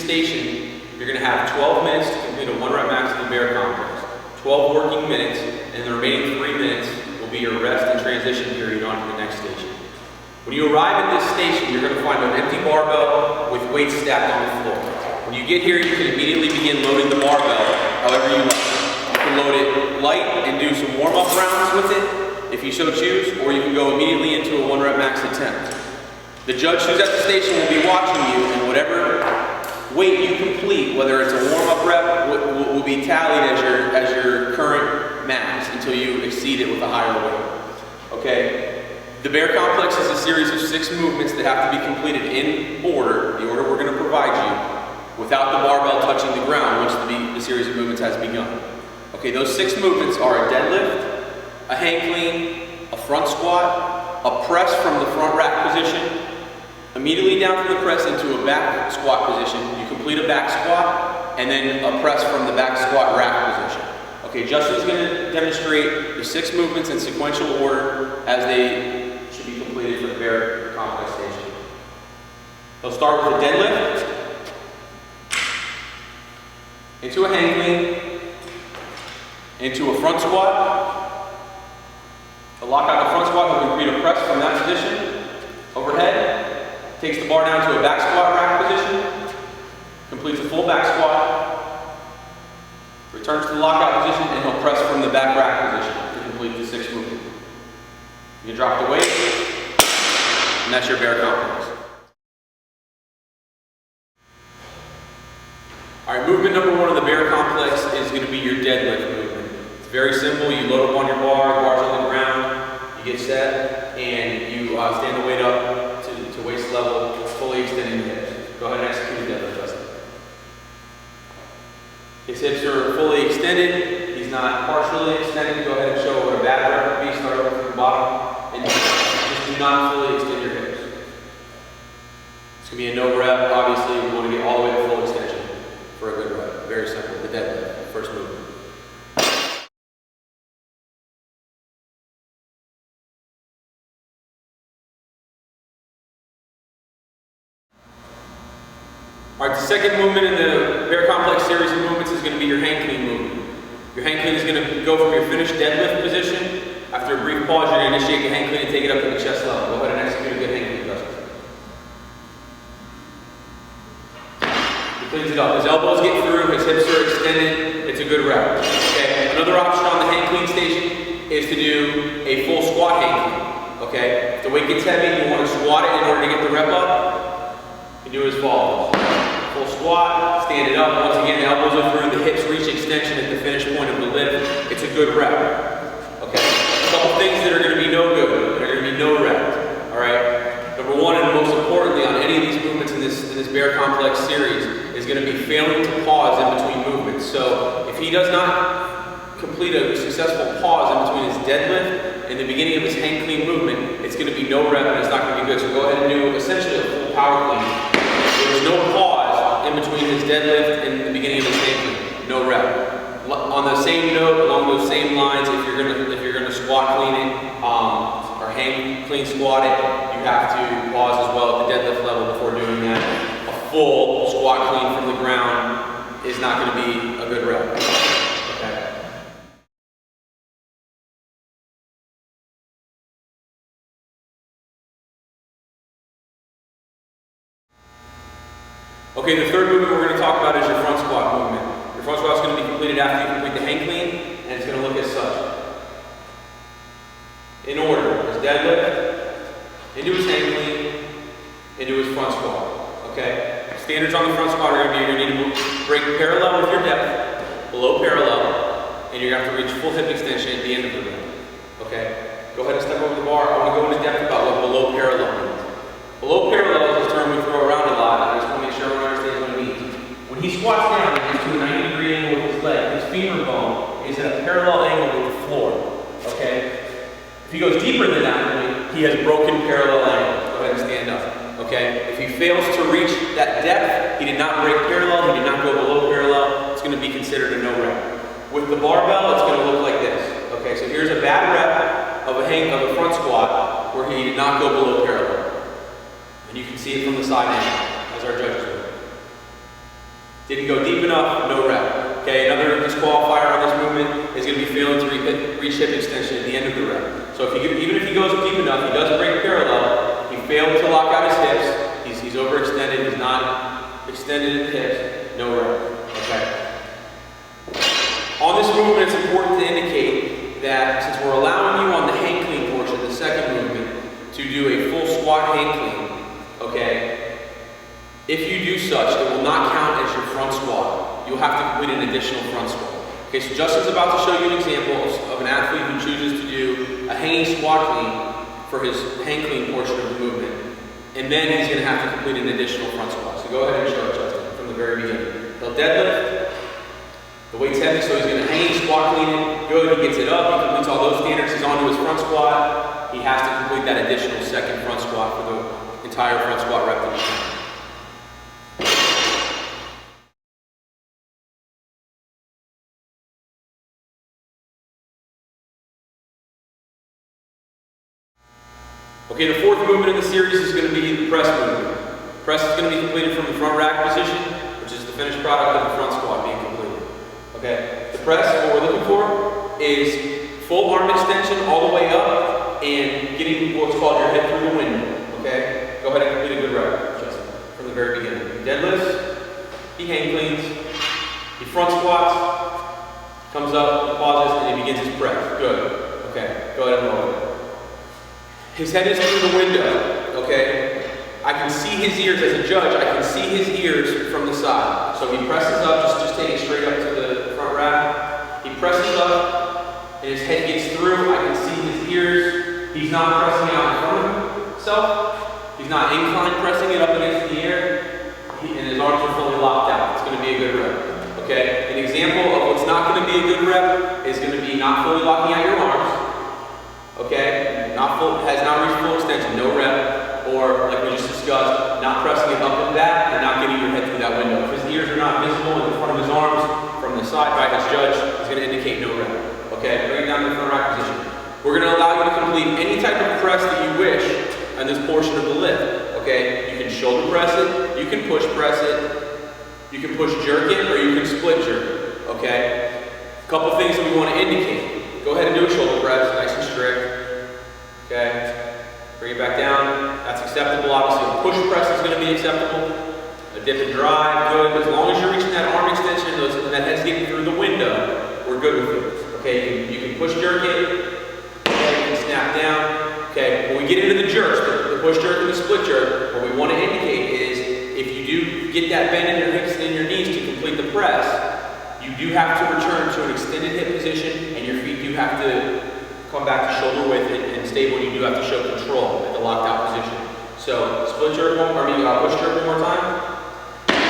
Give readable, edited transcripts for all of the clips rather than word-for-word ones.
station, you're going to have 12 minutes to complete a 1 rep max of the bear complex. 12 working minutes, and the remaining 3 minutes will be your rest and transition period on to the next station. When you arrive at this station, you're going to find an empty barbell with weights stacked on the floor. When you get here, you can immediately begin loading the barbell however you like. You can load it light and do some warm-up rounds with it, if you so choose, or you can go immediately into a 1 rep max attempt. The judge who's at the station will be watching you, and whatever weight you complete, whether it's a warm-up rep, will be tallied as your current max until you exceed it with a higher weight. Okay? The bear complex is a series of 6 movements that have to be completed in order, the order we're going to provide you, without the barbell touching the ground once the series of movements has begun. Okay, those 6 movements are a deadlift, a hang clean, a front squat, a press from the front rack position, immediately down from the press into a back squat position. You complete a back squat, and then a press from the back squat rack position. Okay, Justin's going to demonstrate the 6 movements in sequential order as they should be completed for the bear complex station. He'll start with a deadlift, into a hang clean, into a front squat, a lockout the front squat. He'll complete a press from that position, overhead, takes the bar down to a back squat rack position, completes a full back squat, returns to the lockout position, and he'll press from the back rack position to complete the 6 movements. You drop the weight, and that's your bear complex. Alright, movement number 1 of the bear complex is going to be your deadlift movement. It's very simple. You load up on your bar, the bar's on the ground, you get set, and you stand the weight up to waist level, fully extending the hips. Go ahead and execute the deadlift, Justin. His hips are fully extended. He's not partially extended. Go ahead and show what a bad rep would be. Start over from the bottom, and just do not fully extend your hips. It's going to be a no rep. Obviously, we want to get all the way to full extension for a good rep. Very simple. The deadlift, first movement. Alright, the second movement in the bear complex series of movements is going to be your hang clean movement. Your hang clean is going to go from your finished deadlift position. After a brief pause, you're going to initiate the hang clean and take it up to the chest level. Go ahead and execute a good hang clean, Justin. He cleans it up. His elbows get through, his hips are extended. It's a good rep. Okay. Another option on the hang clean station is to do a full squat hang clean. Okay. If the weight gets heavy and you want to squat it in order to get the rep up, you do as follows. Full squat, stand it up. Once again, the elbows are through, the hips reach extension at the finish point of the lift. It's a good rep. Okay. A couple things that are going to be no good, that are going to be no rep. Alright. Number 1, and most importantly on any of these movements in this bear complex series, is going to be failing to pause in between movements. So if he does not complete a successful pause in between his deadlift and the beginning of his hang clean movement, it's going to be no rep and it's not going to be good. So go ahead and do essentially a full power clean. There's no pause in between his deadlift and the beginning of his hang clean. No rep. On the same note, along those same lines, if you're gonna squat clean it or hang clean squat it, you have to pause as well at the deadlift level before doing that. A full squat clean from the ground is not going to be a good rep. Okay. Okay, the third movement we're going to talk about is your front squat movement. Your front squat is going to be completed after you complete the hang clean, and it's going to look as such. In order, his deadlift, into his hang clean, into his front squat. Okay? Standards on the front squat are going to be, you're going to need to break parallel with your depth, below parallel, and you're going to have to reach full hip extension at the end of the rep. Okay? Go ahead and step over the bar. I want to go into depth about what below parallel means. Below parallel is a term we throw around a lot, and I just want to make sure everyone understands what it means. When he squats down, he gets to a 90-degree angle with his leg. His femur bone is at a parallel angle with the floor. Okay? If he goes deeper than that point, he has broken parallel angle. Go ahead and stand up. Okay? If he fails to reach that depth, he did not break parallel, he did not go below parallel, it's going to be considered a no rep. With the barbell, it's going to look like this. Okay, so here's a bad rep of a front squat where he did not go below parallel. And you can see it from the side angle, as our judges will. Didn't go deep enough, no rep. Okay, another disqualifier on this movement is going to be failing to reach hip extension at the end of the rep. So even if he goes deep enough, he doesn't break parallel, he failed to lock out his hips, he's overextended, he's not extended his hips, no rep. Okay. On this movement, it's important to indicate that since we're allowing you on the hang clean portion, the second movement, to do a full squat hang clean, okay, if you do such, it will not count as your front squat. You'll have to complete an additional front squat. Okay, so Justin's about to show you an example of an athlete who chooses to do a hanging squat clean for his hang clean portion of the movement, and then he's going to have to complete an additional front squat. So go ahead and show it, Justin, from the very beginning. He'll deadlift. The weight's heavy, so he's going to hang squat clean it. Good, he gets it up, he completes all those standards, he's onto his front squat. He has to complete that additional second front squat for the entire front squat rep that he's done. Okay, the fourth movement in the series is going to be the press movement. Press is going to be completed from the front rack position, which is the finished product of the front squat being completed. Okay, the press, what we're looking for is full arm extension all the way up and getting what's called your hip through the window. Okay, go ahead and complete a good rep, Justin, from the very beginning. He deadlifts, he hang cleans, he front squats, comes up, he pauses, and he begins his press. Good. Okay, go ahead and roll it. His head is through the window, okay? I can see his ears as a judge. I can see his ears from the side. So he presses up, just take it straight up to the front rack. He presses up, and his head gets through. I can see his ears. He's not pressing out in front of himself. He's not inclined pressing it up against the air. And his arms are fully locked out. It's going to be a good rep, okay? An example of what's not going to be a good rep is going to be not fully locking out your arms. Okay, has not reached full extension, no rep, or like we just discussed, not pressing it up and back and not getting your head through that window. If his ears are not visible in the front of his arms from the side by his judge, it's going to indicate no rep. Okay, bring it down to the front rack position. We're going to allow you to complete any type of press that you wish on this portion of the lift. Okay, you can shoulder press it, you can push press it, you can push jerk it, or you can split jerk it. Okay, a couple things that we want to indicate. Go ahead and do a shoulder press, nice and strict. Okay, bring it back down. That's acceptable. Obviously, a push press is going to be acceptable. A dip and drive, good. As long as you're reaching that arm extension and that head's getting through the window, we're good with it. Okay, you can push jerk it. Okay, you can snap down. Okay, when we get into the jerks, the push jerk and the split jerk, what we want to indicate is if you do get that bend in your hips and in your knees to complete the press, you do have to return to an extended hip position, and your feet do have to come back to shoulder width and stable. You do have to show control at the locked out position. So split jerk push jerk one more time.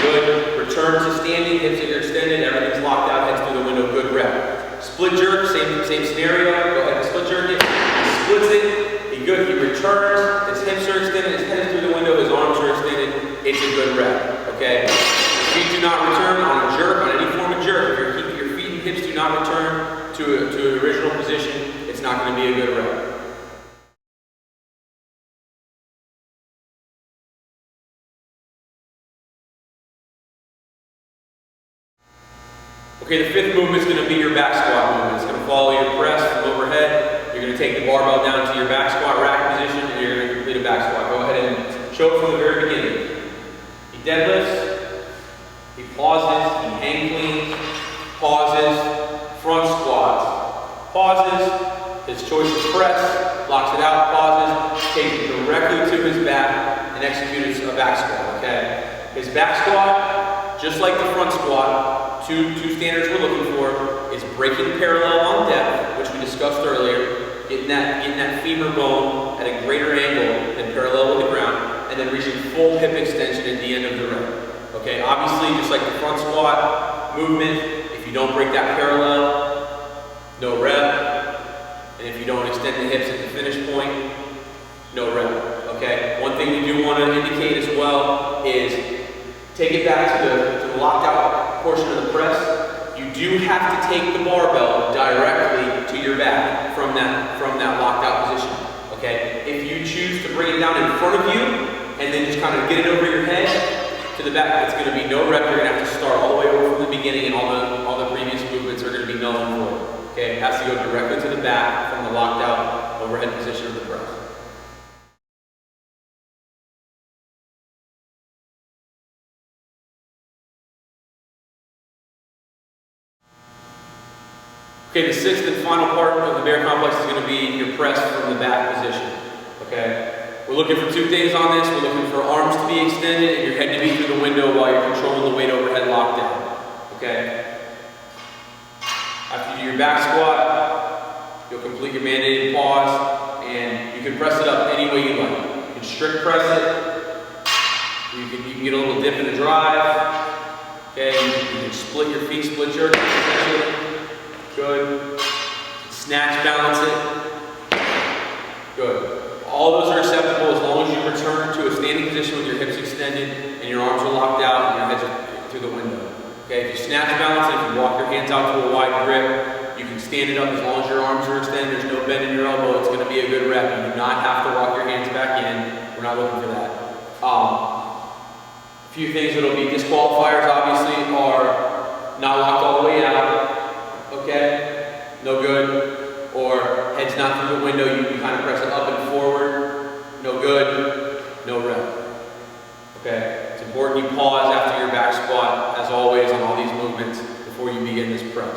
Good. Return to standing, hips are extended, everything's locked out, heads through the window, good rep. Split jerk, same scenario. Go ahead and split jerk it. He splits it, he good, he returns, his hips are extended, his head is through the window, his arms are extended, it's a good rep. Okay? Your feet do not return on a jerk, on any form of jerk. If your feet and hips do not return to an original position, it's not going to be a good rep. Okay, the fifth movement is going to be your back squat movement. It's going to follow your press from overhead. You're going to take the barbell down to your back squat rack position, and you're going to complete a back squat. Go ahead and show it from the very beginning. He deadlifts, he pauses, he hang cleans, pauses, front squats, pauses. His choice is press, locks it out, pauses, takes it directly to his back, and executes a back squat, okay? His back squat, just like the front squat, two standards we're looking for, is breaking parallel on depth, which we discussed earlier, getting that femur bone at a greater angle than parallel with the ground, and then reaching full hip extension at the end of the rep. Okay, obviously, just like the front squat movement, if you don't break that parallel, no rep. And if you don't extend the hips at the finish point, no rep, okay? One thing we do want to indicate as well is take it back to the locked out portion of the press. You do have to take the barbell directly to your back from that locked out position, okay? If you choose to bring it down in front of you and then just kind of get it over your head to the back, it's going to be no rep. You're going to have to start all the beginning and all the previous movements are going to be null and void. Okay, it has to go directly to the back from the locked out overhead position of the press. Okay, the sixth and final part of the bear complex is going to be your press from the back position. Okay, we're looking for two things on this. We're looking for arms to be extended and your head to be through the window while you're controlling the weight overhead lockdown. Okay. After you do your back squat, you'll complete your mandated pause, and you can press it up any way you like. You can strict press it. You can get a little dip in the drive. Okay. You can split your feet, split your hips essentially. Good. Snatch, balance it. Good. All those are acceptable as long as you return to a standing position with your hips extended and your arms are locked out and your head's are through the window. Okay, if you snatch balance, if you walk your hands out to a wide grip, you can stand it up as long as your arms are extended, there's no bend in your elbow, it's going to be a good rep. You do not have to walk your hands back in. We're not looking for that. A few things that will be disqualifiers, obviously, are not locked all the way out. Okay, no good. Or head's not through the window, you can kind of press it up and forward. No good, no rep. Okay. It's important you pause after your back squat, as always, on all these movements before you begin this press.